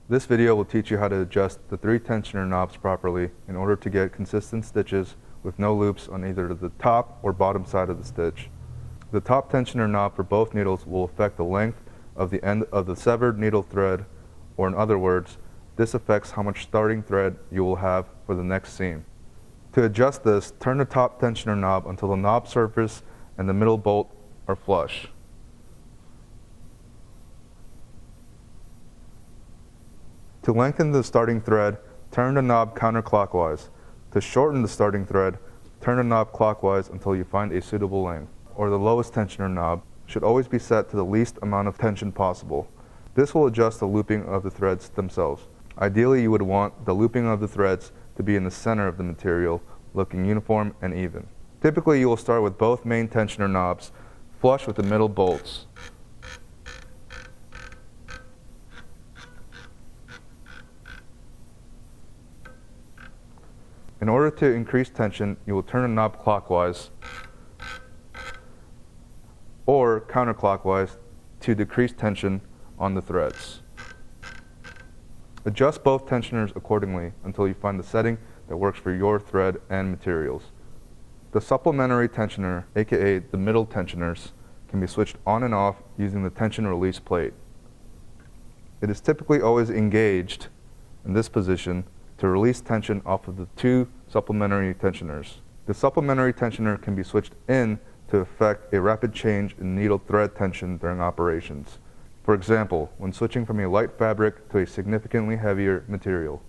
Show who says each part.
Speaker 1: This video will teach you how to adjust the 3 tensioner knobs properly in order to get consistent stitches with no loops on either the top or bottom side of the stitch. The top tensioner knob for both needles will affect the length of the end of the severed needle thread, or in other words, this affects how much starting thread you will have for the next seam. To adjust this, turn the top tensioner knob until the knob surface and the middle bolt are flush. To lengthen the starting thread, turn the knob counterclockwise. To shorten the starting thread, turn the knob clockwise until you find a suitable length, or the lowest tensioner knob should always be set to the least amount of tension possible. This will adjust the looping of the threads themselves. Ideally, you would want the looping of the threads to be in the center of the material, looking uniform and even. Typically, you will start with both main tensioner knobs flush with the middle bolts. In order to increase tension, you will turn the knob clockwise or counterclockwise to decrease tension on the threads. Adjust both tensioners accordingly until you find the setting that works for your thread and materials. The supplementary tensioner, aka the middle tensioners, can be switched on and off using the tension release plate. It is typically always engaged in this position to release tension off of the 2 supplementary tensioners. The supplementary tensioner can be switched in to effect a rapid change in needle thread tension during operations. For example, when switching from a light fabric to a significantly heavier material.